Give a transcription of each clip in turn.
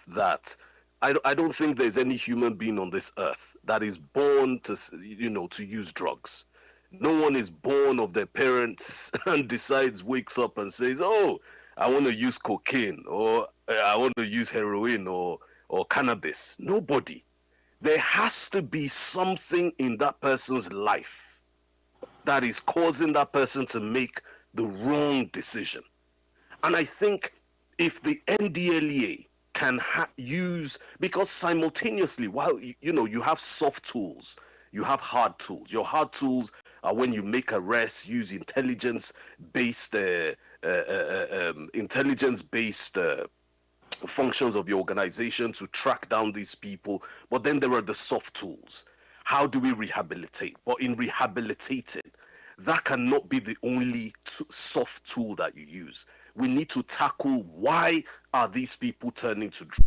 that I don't think there's any human being on this earth that is born to, to use drugs. No one is born of their parents and decides, wakes up and says, "Oh, I want to use cocaine or I want to use heroin or cannabis." Nobody. There has to be something in that person's life that is causing that person to make the wrong decision. And I think if the NDLEA can use, because simultaneously, while you have soft tools, you have hard tools. Your hard tools are when you make arrests, use intelligence-based functions of your organization to track down these people. But then there are the soft tools. How do we rehabilitate? But in rehabilitating, that cannot be the only soft tool that you use. We need to tackle, why are these people turning to drugs?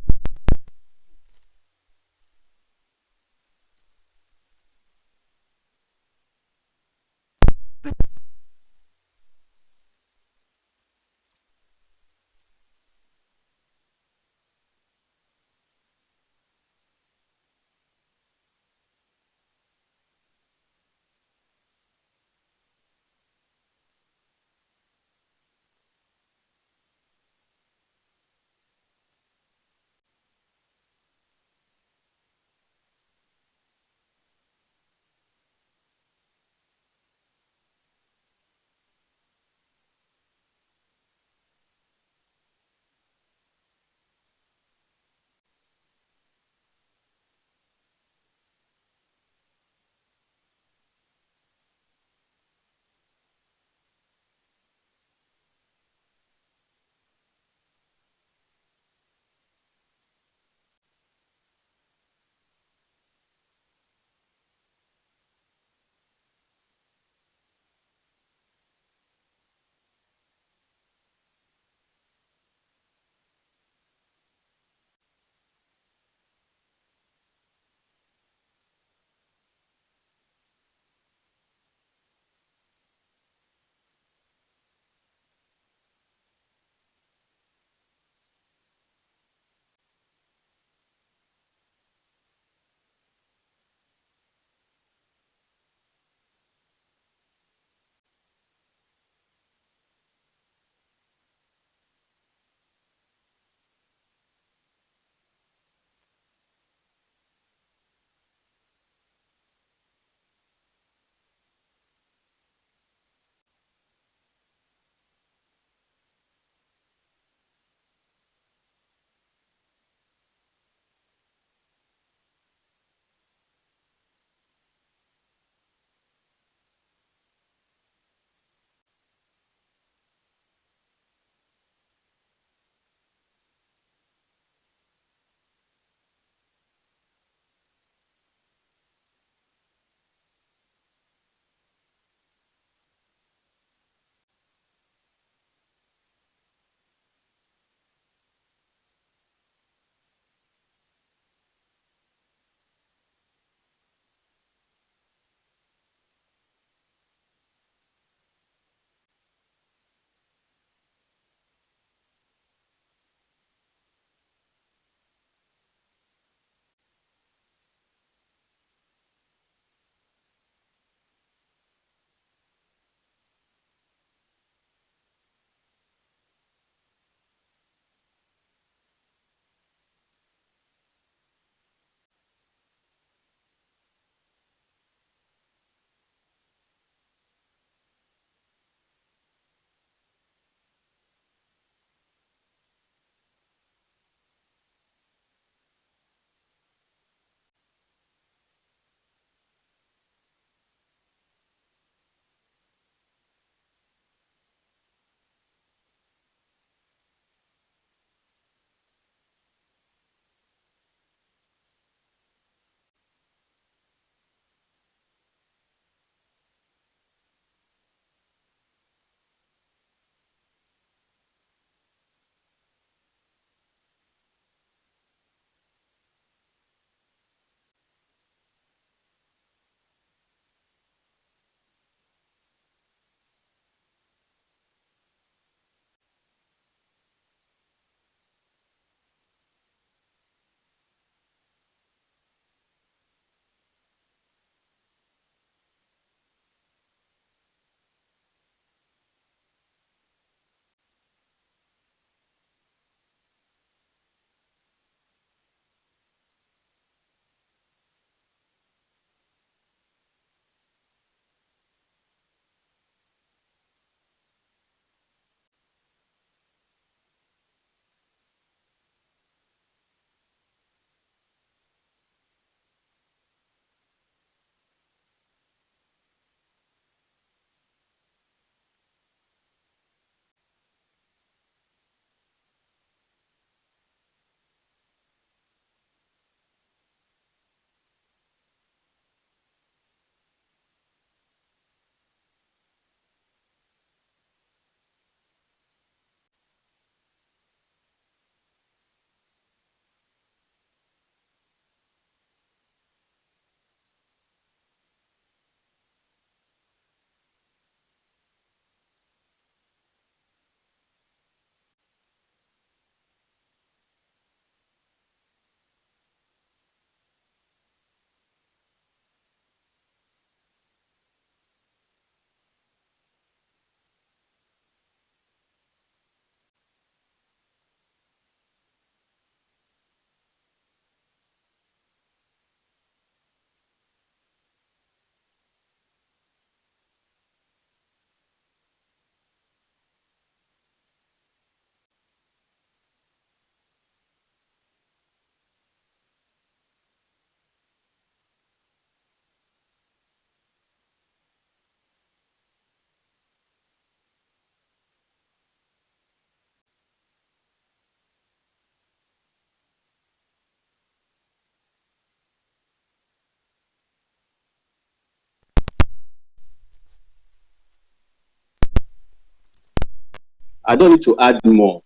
I don't need to add more.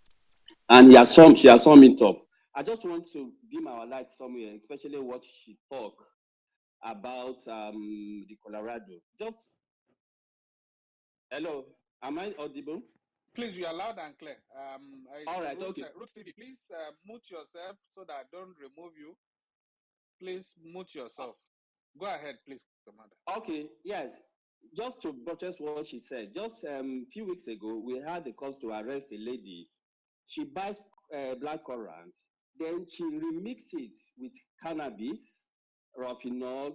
And she has summed it up. I just want to dim our light somewhere, especially what she talked about the Colorado. Just hello, am I audible? Please, you are loud and clear. It's All right, okay. Root TV. Please mute yourself so that I don't remove you. Please mute yourself. Go ahead, please, Commander. Okay, yes. Just to buttress what she said, just few weeks ago, we had the cause to arrest a lady. She buys black currant, then she remix it with cannabis, rofinol,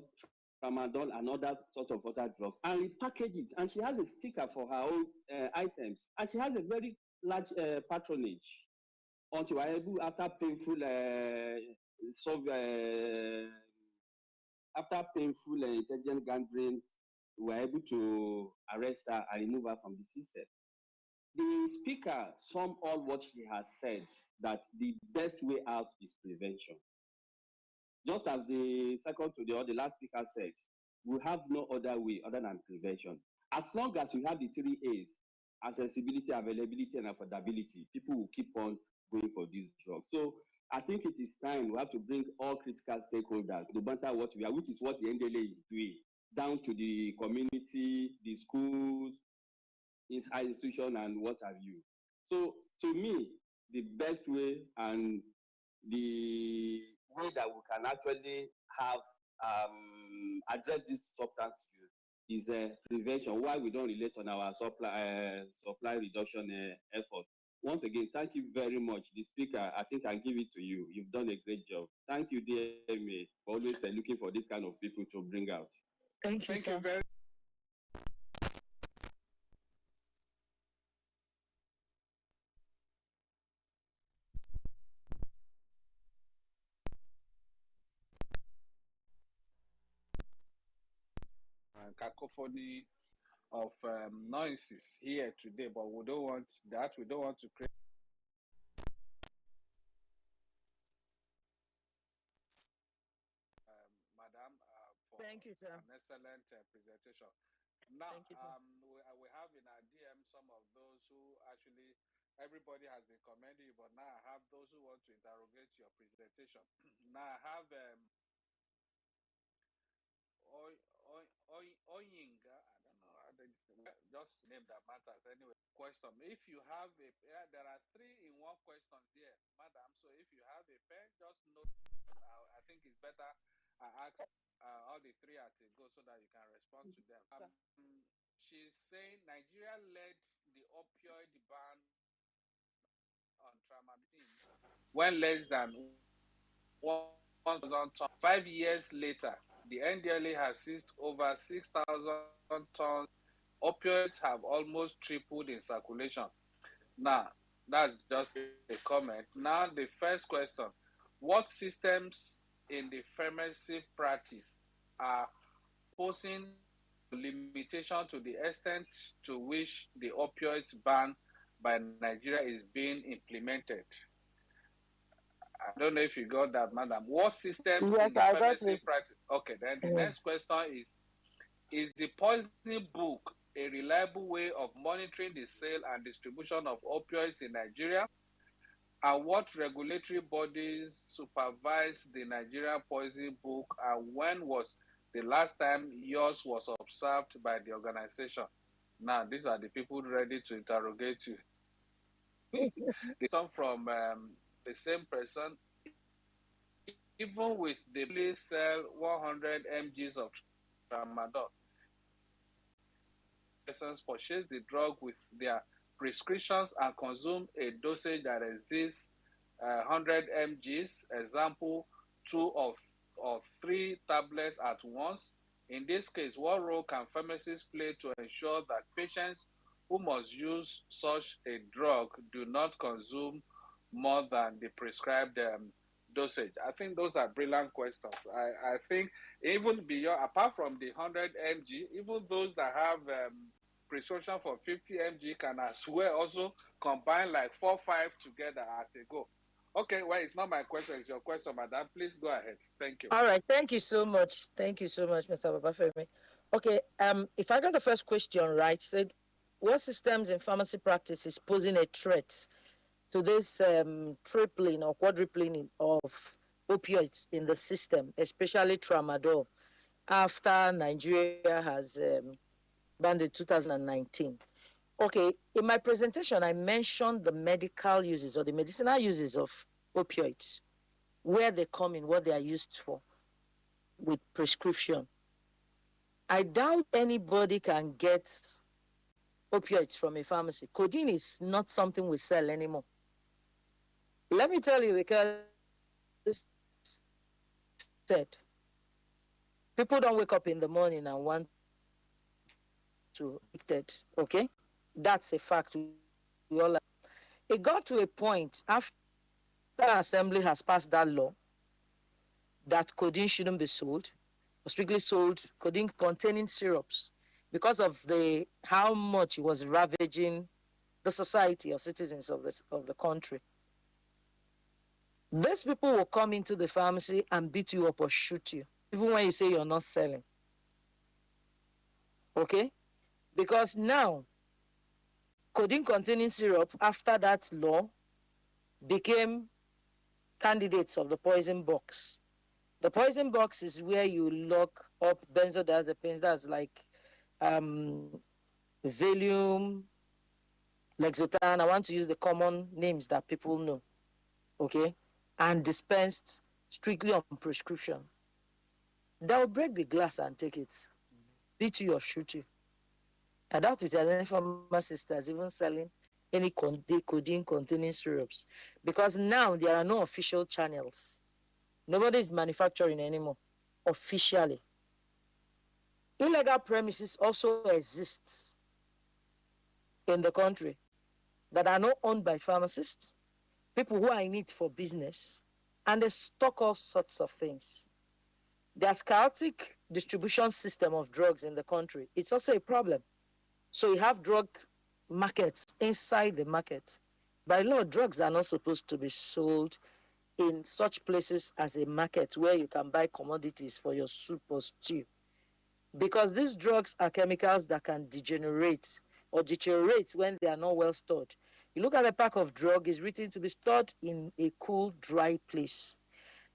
tramadol, and other sort of other drugs, and repackage it. And she has a sticker for her own items, and she has a very large patronage. Until we're able, after painful after painful intelligent gambling, we were able to arrest her and remove her from the system. The speaker summed all what she has said, that the best way out is prevention. Just as the second to the or the last speaker said, we have no other way other than prevention. As long as we have the three A's, accessibility, availability, and affordability, people will keep on going for these drugs. So I think it is time we have to bring all critical stakeholders, no matter what we are, which is what the NDLA is doing, down to the community, the schools, its high institution, and what have you. So to me, the best way and the way that we can actually have address this substance use is prevention. Why we don't relate on our supply reduction effort. Once again, thank you very much. The speaker, I think I give it to you. You've done a great job. Thank you, DMA, for always looking for this kind of people to bring out. Thank you, Thank you sir. very cacophony of noises here today, but we don't want that. We don't want to create. Madam, for Thank you, sir. an excellent presentation. Now, Thank you, sir. we have in our DM some of those who actually, everybody has been commending you, but now I have those who want to interrogate your presentation. Now I have Oyinga, I don't know how they well, just name that matters anyway. Question: if you have a, there are three in one question here, madam. So if you have a pen, just note. I think it's better I ask all the three at a go so that you can respond to them. Sir. She's saying Nigeria led the opioid ban on Tramadol when less than 1,000 tons. 5 years later, the NDLA has seized over 6,000 tons. Opioids have almost tripled in circulation. Now, that's just a comment. Now, the first question: what systems in the pharmacy practice are posing limitation to the extent to which the opioids ban by Nigeria is being implemented? I don't know if you got that, madam. What systems Yes, in the I got pharmacy it. practice? Okay, then the Mm. next question is the poison book a reliable way of monitoring the sale and distribution of opioids in Nigeria? And what regulatory bodies supervise the Nigerian poison book? And when was the last time yours was observed by the organization? Now, these are the people ready to interrogate you. The question from the same person: even with the only sell 100 mgs of tramadol, persons purchase the drug with their prescriptions and consume a dosage that exceeds 100 mgs, example, two of three tablets at once. In this case, what role can pharmacists play to ensure that patients who must use such a drug do not consume more than the prescribed dosage? I think those are brilliant questions. I think even beyond, apart from the 100 mg, even those that have prescription for 50 mg can as well also combine like 4 5 together at a go. Okay, well, it's not my question, it's your question, madam. Please go ahead. Thank you. All right. Thank you so much. Tink you so much, Mr. Babafemi. Okay. If I got the first question right, said what systems in pharmacy practice is posing a threat to this tripling or quadrupling of opioids in the system, especially tramadol, after Nigeria has banned it 2019. Okay, in my presentation, I mentioned the medical uses or the medicinal uses of opioids, where they come in, what they are used for with prescription. I doubt anybody can get opioids from a pharmacy. Codeine is not something we sell anymore. Let me tell you, because said, people don't wake up in the morning and want to addicted. Okay, that's a fact. We all. It got to a point after Assembly has passed that law that codeine shouldn't be sold, or strictly sold codeine containing syrups, because of the how much it was ravaging the society or citizens of the country. These people will come into the pharmacy and beat you up or shoot you, even when you say you're not selling. Okay? Because now, codeine containing syrup, after that law, became candidates of the poison box. The poison box is where you lock up benzodiazepines, that's like Valium, Lexotan. I want to use the common names that people know, okay? And dispensed strictly on prescription. They'll break the glass and take it, beat you or shoot you. I doubt if there's any pharmacist that's even selling any codeine containing syrups, because now there are no official channels. Nobody is manufacturing anymore officially. Illegal premises also exists in the country that are not owned by pharmacists, people who are in it for business, and they stock all sorts of things. There's chaotic distribution system of drugs in the country. It's also a problem. So you have drug markets inside the market. By law, drugs are not supposed to be sold in such places as a market where you can buy commodities for your soup or stew. Because these drugs are chemicals that can degenerate or deteriorate when they are not well stored. You look at a pack of drug, it's written to be stored in a cool, dry place.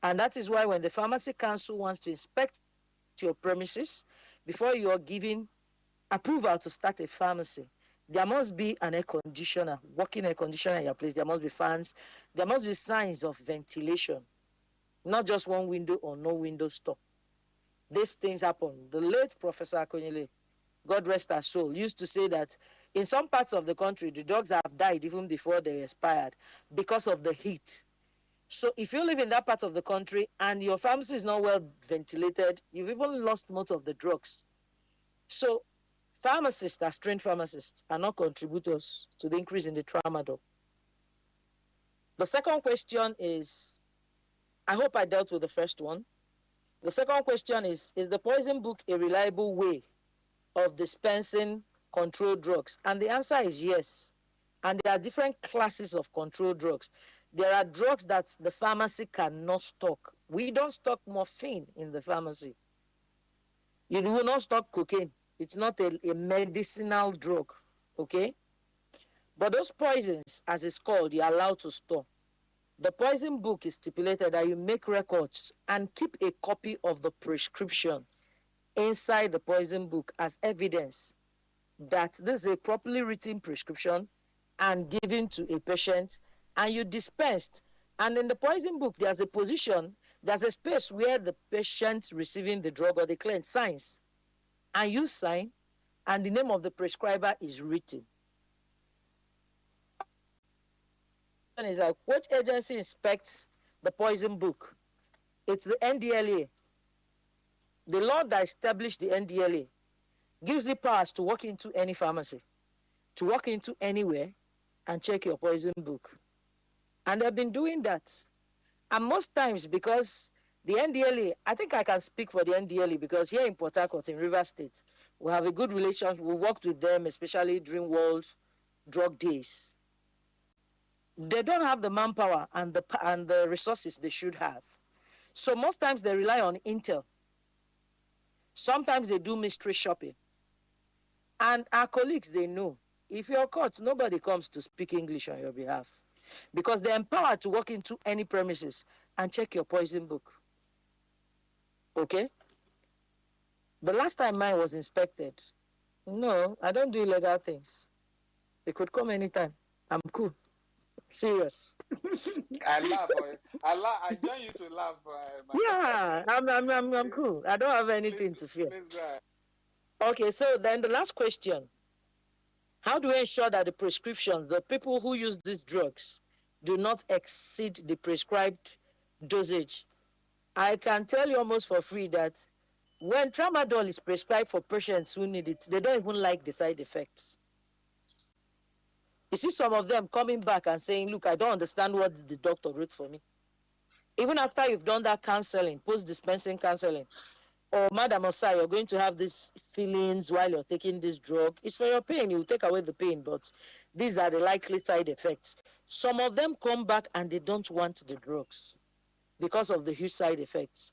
And that is why when the Pharmacy Council wants to inspect your premises, before you are given approval to start a pharmacy, there must be an air conditioner, working air conditioner in your place. There must be fans. There must be signs of ventilation, not just one window or no window stop. These things happen. The late Professor Akonyele, God rest her soul, used to say that in some parts of the country, the dogs have died even before they expired because of the heat. So if you live in that part of the country and your pharmacy is not well ventilated, you've even lost most of the drugs. So pharmacists, as trained pharmacists, are not contributors to the increase in the tramadol. The second question is, I hope I dealt with the first one. The second question is the poison book a reliable way of dispensing controlled drugs? And the answer is yes. And there are different classes of controlled drugs. There are drugs that the pharmacy cannot stock. We don't stock morphine in the pharmacy. You will not stock cocaine. It's not a medicinal drug, okay? But those poisons, as it's called, you're allowed to store. The poison book is stipulated that you make records and keep a copy of the prescription inside the poison book as evidence that this is a properly written prescription and given to a patient, and you dispensed. And in the poison book, there's a position, there's a space where the patient receiving the drug or the client signs, and you sign, and the name of the prescriber is written. Is like, which agency inspects the poison book? It's the NDLA. The law that established the NDLA gives the powers to walk into any pharmacy, to walk into anywhere and check your poison book. And they've been doing that. And most times, because the NDLA, I think I can speak for the NDLA, because here in Port Harcourt, in River State, we have a good relationship. We worked with them, especially during World Drug Days. They don't have the manpower and the resources they should have. So most times they rely on intel. Sometimes they do mystery shopping. And our colleagues, they know if you're caught, nobody comes to speak English on your behalf because they're empowered to walk into any premises and check your poison book. Okay? The last time mine was inspected, no, I don't do illegal things. They could come anytime. I'm cool. Serious. I laugh. I laugh. I join you to laugh, madam. Yeah, I'm cool. I don't have Please, anything to fear. please go ahead. Okay, so then the last question. How do we ensure that the prescriptions, the people who use these drugs, do not exceed the prescribed dosage? I can tell you almost for free that when tramadol is prescribed for patients who need it, they don't even like the side effects. You see some of them coming back and saying, look, I don't understand what the doctor wrote for me. Even after you've done that counseling, post-dispensing counseling, or Madam Osai, you're going to have these feelings while you're taking this drug. It's for your pain. You take away the pain, but these are the likely side effects. Some of them come back and they don't want the drugs because of the huge side effects.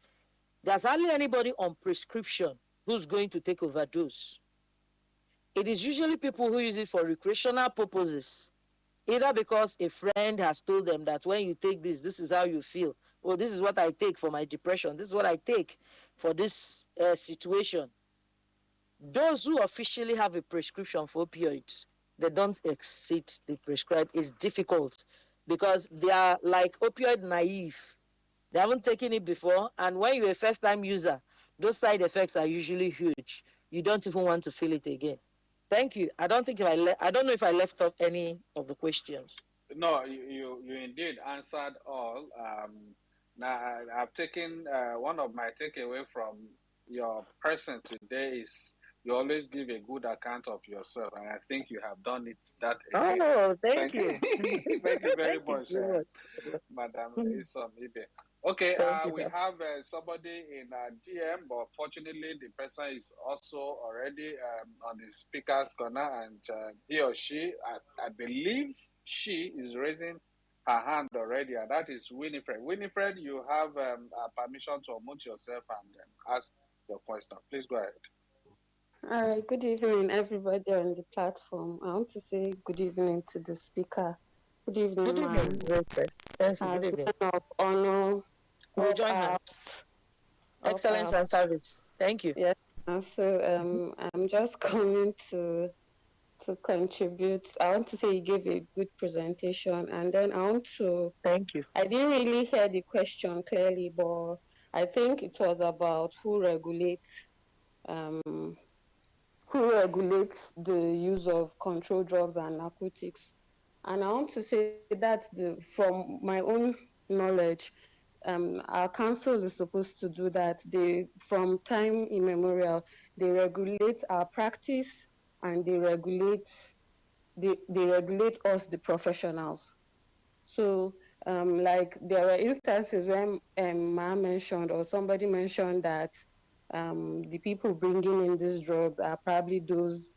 There's hardly anybody on prescription who's going to take overdose. It is usually people who use it for recreational purposes, either because a friend has told them that when you take this, this is how you feel. Oh, this is what I take for my depression. This is what I take for this situation. Those who officially have a prescription for opioids, they don't exceed the prescribed. It's difficult because they are like opioid naive. They haven't taken it before, and when you're a first-time user, those side effects are usually huge. You don't even want to feel it again. Thank you. I don't think if I don't know if I left off any of the questions. No, you indeed answered all. Now I've taken one of my takeaway from your person today is you always give a good account of yourself, and I think you have done it that again. Oh, thank Thank you. thank you very Thank you much, so much. Madam Isom Ibe. Okay, Thank you. we have somebody in DM, but fortunately the person is also already on the speaker's corner, and he or she, I believe she is raising her hand already, and that is Winifred. Winifred, you have permission to unmute yourself and ask your question. Please go ahead. All right, good evening, everybody on the platform. I want to say good evening to the speaker. Good Good evening, evening, ma'am. Wilfred. Yes, good As evening. man of honor, We'll all join hands. apps, all Excellence and apps. service. Thank you. Yes, and so I'm just coming to contribute. I want to say you gave a good presentation, and then I want to. Thank you. I didn't really hear the question clearly, but I think it was about um, who regulates the use of controlled drugs and narcotics. And I want to say that from my own knowledge, our council is supposed to do that. They, from time immemorial, they regulate our practice and they regulate us, the professionals. So, like there were instances when Ma mentioned or somebody mentioned that the people bringing in these drugs are probably those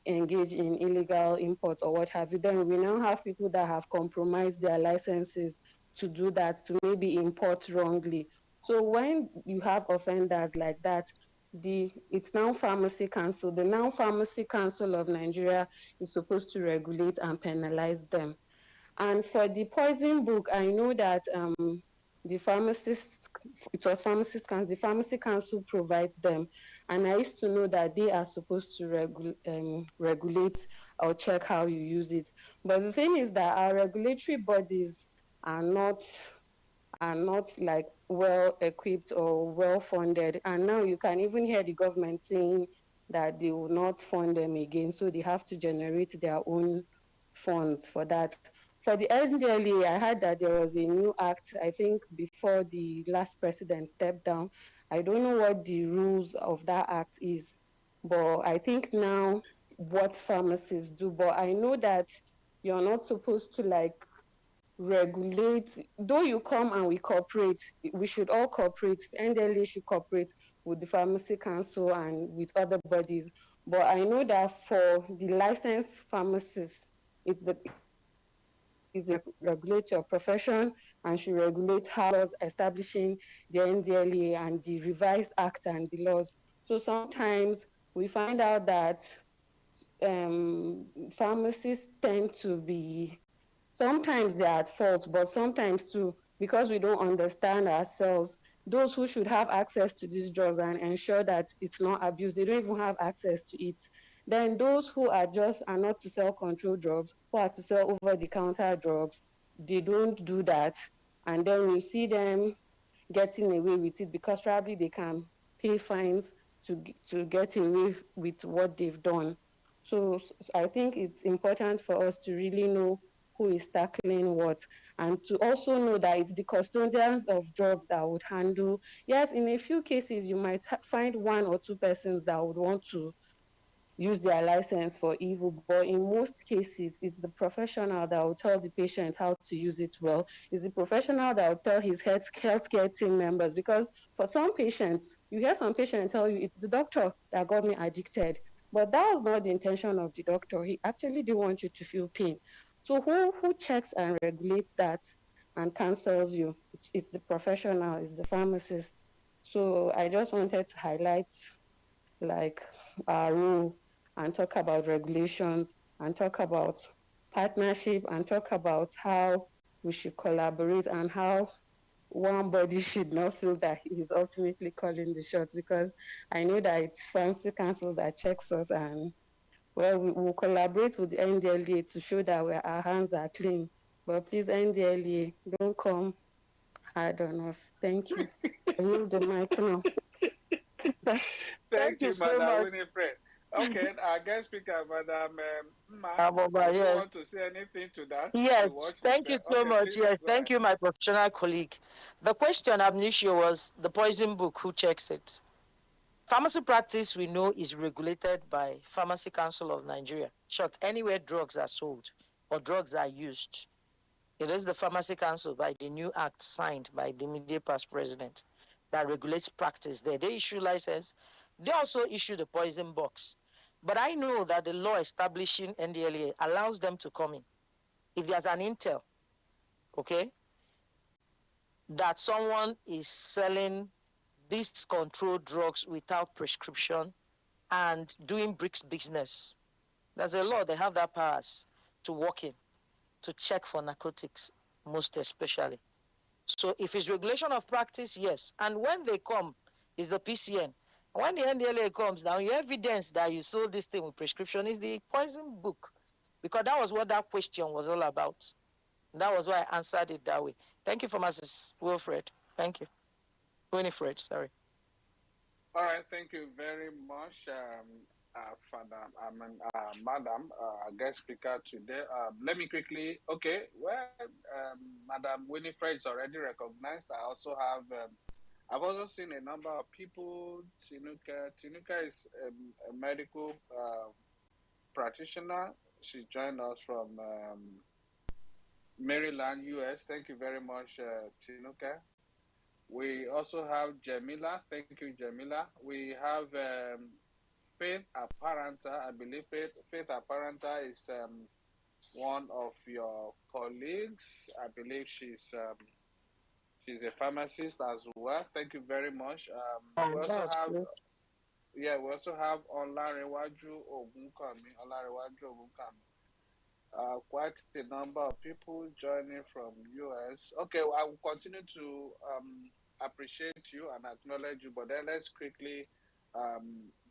engaged in illegal imports or what have you. Then we now have people that have compromised their licenses to do that, to maybe import wrongly. So when you have offenders like that, it's now Pharmacy Council. The now Pharmacy Council of Nigeria is supposed to regulate and penalize them. And for the poison book, I know that the pharmacist, it was pharmacist council, the pharmacy council provides them. And I used to know that they are supposed to regulate or check how you use it. But the thing is that our regulatory bodies are not like well equipped or well funded. And now you can even hear the government saying that they will not fund them again. So they have to generate their own funds for that. For the NDLEA, I heard that there was a new act, I think before the last president stepped down. I don't know what the rules of that act is, but I think now what pharmacists do. But I know that you're not supposed to like regulate, though you come and we cooperate, we should all cooperate. The NDLEA should cooperate with the Pharmacy Council and with other bodies. But I know that for the licensed pharmacists, it's the regulate your profession and should regulate how laws establishing the NDLEA and the revised act and the laws. So sometimes we find out that pharmacists tend to be, sometimes they're at fault, but sometimes too, because we don't understand ourselves, those who should have access to these drugs and ensure that it's not abused, they don't even have access to it. Then those who are not to sell control drugs, who are to sell over the counter drugs, they don't do that. And then you see them getting away with it because probably they can pay fines to get away with what they've done. So I think it's important for us to really know who is tackling what, and to also know that it's the custodians of drugs that would handle. Yes, in a few cases you might find one or two persons that would want to use their license for evil, but in most cases, it's the professional that will tell the patient how to use it well. It's the professional that will tell his healthcare team members. Because for some patients, you hear some patients tell you it's the doctor that got me addicted, but that was not the intention of the doctor. He actually didn't want you to feel pain. So who checks and regulates that and cancels you? It's the professional, it's the pharmacist. So I just wanted to highlight like our role and talk about regulations and talk about partnership and talk about how we should collaborate and how one body should not feel that he is ultimately calling the shots, because I know that it's pharmacy councils that checks us, and well, we will collaborate with the NDLA to show that our hands are clean. But please, NDLA, don't come hard on us. Thank you. I yield the mic now. Thank Thank you you, so Madam much, Winifred. Okay, our guest speaker, Madam Ma, Aboba. would you Yes. want to say anything to that, to Yes, what she thank you said? so Okay, much. please Yes, go thank ahead. you, my professional colleague. The question, Amnesia, was the poison book, who checks it? Pharmacy practice, we know, is regulated by Pharmacy Council of Nigeria. Short, anywhere drugs are sold or drugs are used. It is the Pharmacy Council, by the new act signed by the immediate past president, that regulates practice there. They issue license. They also issue the poison box. But I know that the law establishing NDLA allows them to come in. If there's an intel, okay, that someone is selling these controlled drugs without prescription and doing bricks business, there's a law, they have that powers to walk in, to check for narcotics, most especially. So if it's regulation of practice, yes. And when they come, is the PCN. When the NDLA comes now, your evidence that you sold this thing with prescription is the poison book. Because that was what that question was all about. That was why I answered it that way. Thank you for Mrs. Wilfred. Thank you. Winifred, sorry. All right, thank you very much, Father, Madam, guest speaker today. Let me quickly, okay, well, Madam Winifred is already recognized. I've also seen a number of people. Tinuka is a medical practitioner. She joined us from Maryland, US. Thank you very much, Tinuka. We also have Jamila. Thank you, Jamila. We have Faith Apparenta. I believe Faith Apparenta is one of your colleagues. I believe she's a pharmacist as well. Thank you very much. Oh, that's great. We also have Olarewaju Ogunkami. Olarewaju Ogunkami. Quite a number of people joining from US. Okay, well, I will continue to appreciate you and acknowledge you, but then let's quickly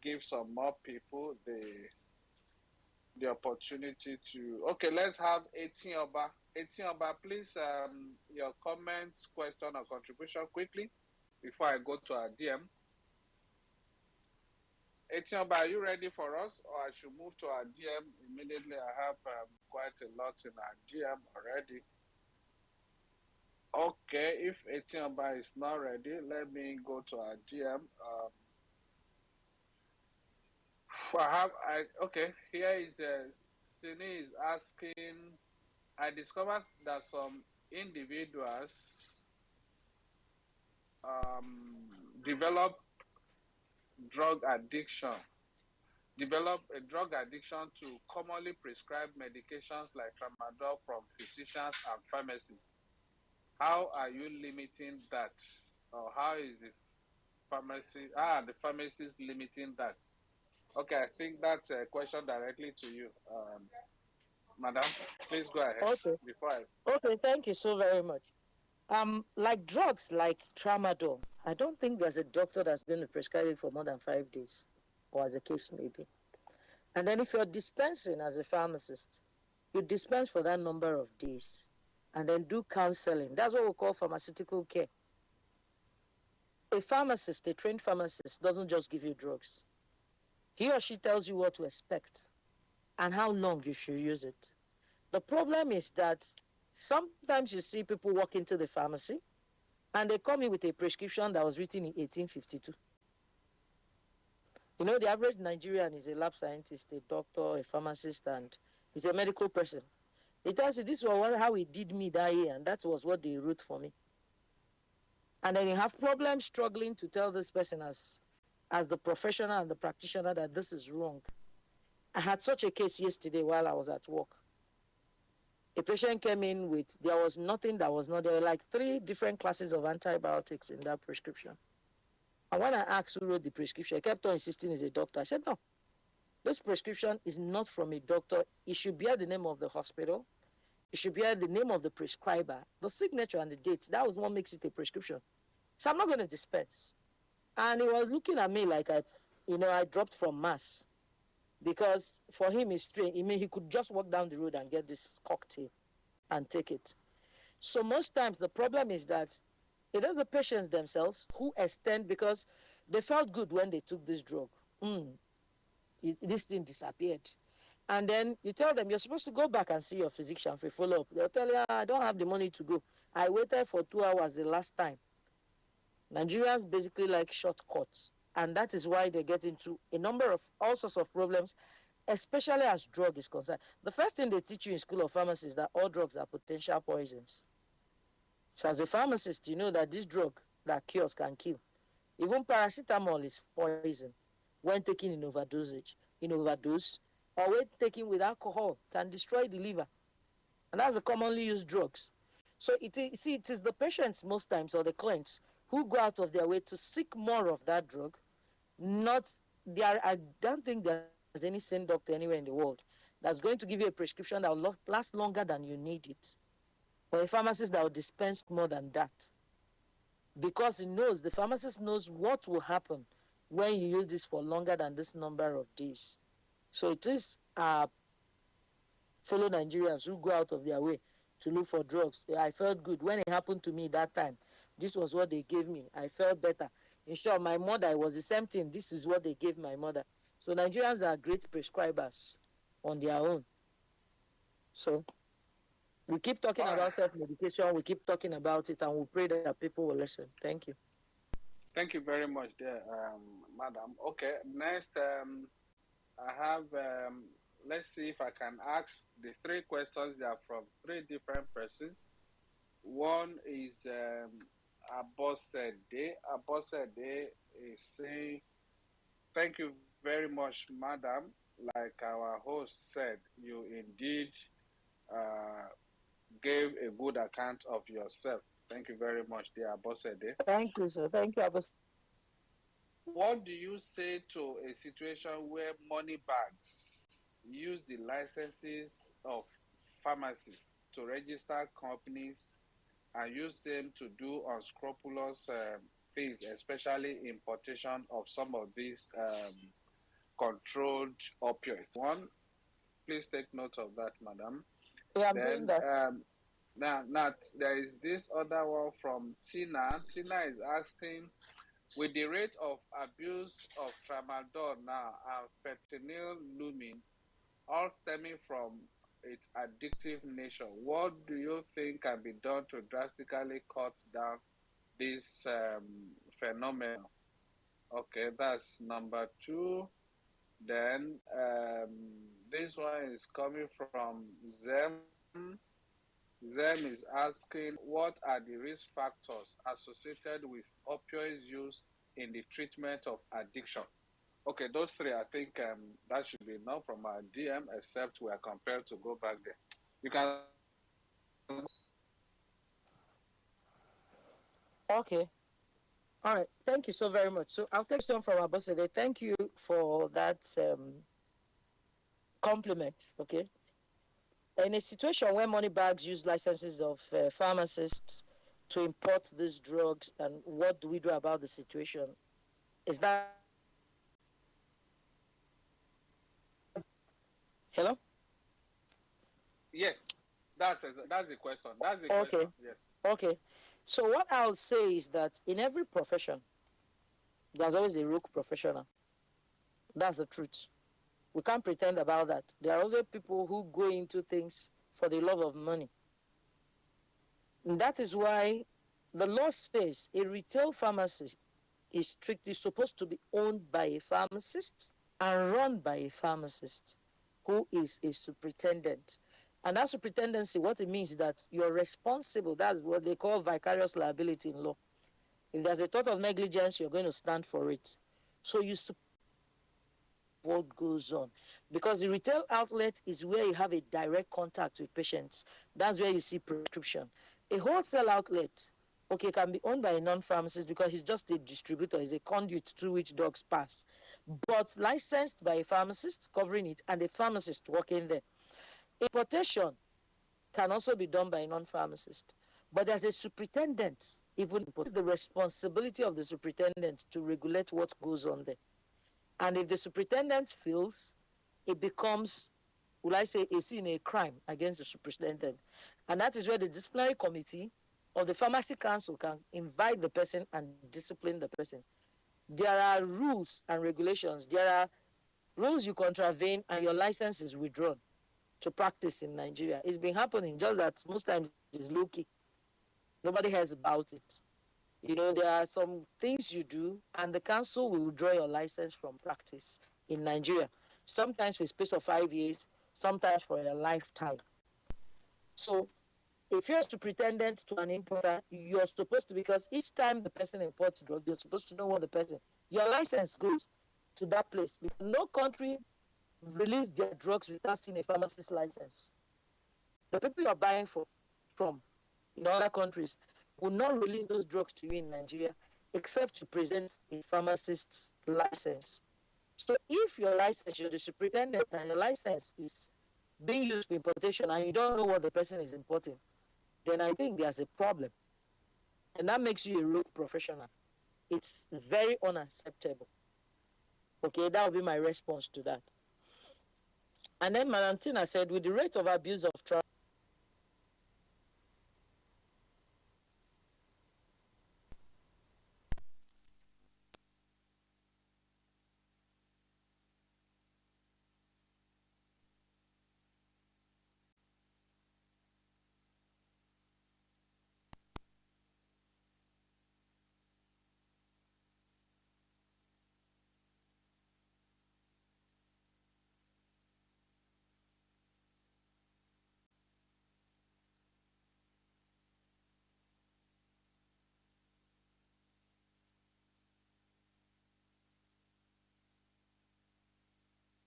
give some more people the opportunity to. Okay, let's have 18 Oba. 18 Oba, please, your comments, question, or contribution quickly before I go to our DM. 18 Oba, are you ready for us, or I should move to our DM immediately? I have quite a lot in our DM already. Okay, if 18 Oba is not ready, let me go to our DM. Okay, here is Sini is asking. I discovered that some individuals develop drug addiction, develop a drug addiction to commonly prescribed medications like Tramadol from physicians and pharmacists. How are you limiting that? Or how is the pharmacist limiting that? Okay, I think that's a question directly to you, madam. Please go ahead Okay. before I. Okay, thank you so very much. Like drugs like Tramadol, I don't think there's a doctor that's going to prescribe it for more than 5 days, or as the case may be. And then if you're dispensing as a pharmacist, you dispense for that number of days and then do counseling. That's what we call pharmaceutical care. A pharmacist, a trained pharmacist, doesn't just give you drugs. He or she tells you what to expect and how long you should use it. The problem is that sometimes you see people walk into the pharmacy and they come in with a prescription that was written in 1852. You know, the average Nigerian is a lab scientist, a doctor, a pharmacist, and he's a medical person. He tells you this was how he did me that year, and that was what they wrote for me. And then you have problems struggling to tell this person as the professional and the practitioner that this is wrong. I had such a case yesterday while I was at work. A patient came in with, there was nothing that was not, there were like 3 different classes of antibiotics in that prescription. And when I asked who wrote the prescription, he kept on insisting he's a doctor. I said, no, this prescription is not from a doctor. It should bear the name of the hospital. It should bear the name of the prescriber, the signature and the date. That was what makes it a prescription. So I'm not going to dispense. And he was looking at me like I dropped from Mars. Because for him, it's strange. I mean, he could just walk down the road and get this cocktail and take it. So most times the problem is that it is the patients themselves who extend because they felt good when they took this drug. This thing disappeared. And then you tell them you're supposed to go back and see your physician for follow-up. They'll tell you, I don't have the money to go. I waited for 2 hours the last time. Nigerians basically like shortcuts. And that is why they get into a number of all sorts of problems, especially as drug is concerned. The first thing they teach you in school of pharmacy is that all drugs are potential poisons. So as a pharmacist, you know that this drug that cures can kill. Even paracetamol is poison when taken in overdose, or when taken with alcohol can destroy the liver. And that's the commonly used drugs. So it is the patients most times or the clients who go out of their way to seek more of that drug. Not there. I don't think there's any sane doctor anywhere in the world that's going to give you a prescription that will last longer than you need it, or a pharmacist that will dispense more than that, because the pharmacist knows what will happen when you use this for longer than this number of days. So it is fellow Nigerians who go out of their way to look for drugs. I felt good when it happened to me that time. This was what they gave me. I felt better. In short, my mother, it was the same thing. This is what they gave my mother. So Nigerians are great prescribers on their own. So we keep talking All right. about self-medication. We keep talking about it, and we pray that people will listen. Thank you. Thank you very much, there, madam. Okay, next, I have. Let's see if I can ask the 3 questions. They are from 3 different persons. One is Abosede. Abosede is saying, "Thank you very much, madam. Like our host said, you indeed uh, gave a good account of yourself. Thank you very much, dear Abosede. Thank you, sir. Thank you, Abbas. What do you say to a situation where money bags use the licenses of pharmacists to register companies and use them to do unscrupulous things, especially importation of some of these controlled opioids? One, please take note of that, madam. Yeah, I'm doing Then that. now there is this other one from Tina. Tina is asking, with the rate of abuse of tramadol now and fentanyl looming, all stemming from its addictive nature, what do you think can be done to drastically cut down this phenomenon? Okay, that's number 2. Then this one is coming from Zem. Zem is asking, what are the risk factors associated with opioids use in the treatment of addiction? Okay, those 3, I think that should be enough from our DM, except we are compelled to go back there. You can go ahead, madam. Please. Okay. All right. Thank you so very much. So I'll take some from Abosede. Thank you for that compliment. Okay. In a situation where money bags use licenses of pharmacists to import these drugs, and what do we do about the situation? Is that hello? Yes, that's the question. That's the Okay. question. Yes. Okay. So what I'll say is that in every profession, there's always a rogue professional. That's the truth. We can't pretend about that. There are also people who go into things for the love of money. And that is why the law says a retail pharmacy is strictly supposed to be owned by a pharmacist and run by a pharmacist who is a superintendent. And that superintendency, what it means is that you're responsible. That's what they call vicarious liability in law. If there's a thought of negligence, you're going to stand for it. So you what goes on, because the retail outlet is where you have a direct contact with patients. That's where you see prescription. A wholesale outlet, okay, can be owned by a non-pharmacist because he's just a distributor, he's a conduit through which drugs pass, but licensed by a pharmacist covering it and a pharmacist working there. Importation can also be done by a non-pharmacist, but there's a superintendent. Even it's the responsibility of the superintendent to regulate what goes on there. And if the superintendent fails, it becomes, will I say, a sin, a crime against the superintendent. And that is where the disciplinary committee or the pharmacy council can invite the person and discipline the person. There are rules and regulations. There are rules you contravene and your license is withdrawn to practice in Nigeria. It's been happening, just that most times it's low key. Nobody hears about it. You know, there are some things you do, and the council will withdraw your license from practice in Nigeria, sometimes for a space of 5 years, sometimes for a lifetime. So, if you're a superintendent to an importer, you're supposed to, because each time the person imports drug, you're supposed to know what the person, your license goes to that place. No country release their drugs without seeing a pharmacist license. The people you're buying from in other countries will not release those drugs to you in Nigeria except to present a pharmacist's license. So if your license, you're the superintendent and your license is being used for importation and you don't know what the person is importing, then I think there's a problem. And that makes you a rogue professional. It's very unacceptable. Okay, that would be my response to that. And then Madam Tina said, with the rate of abuse of trafficking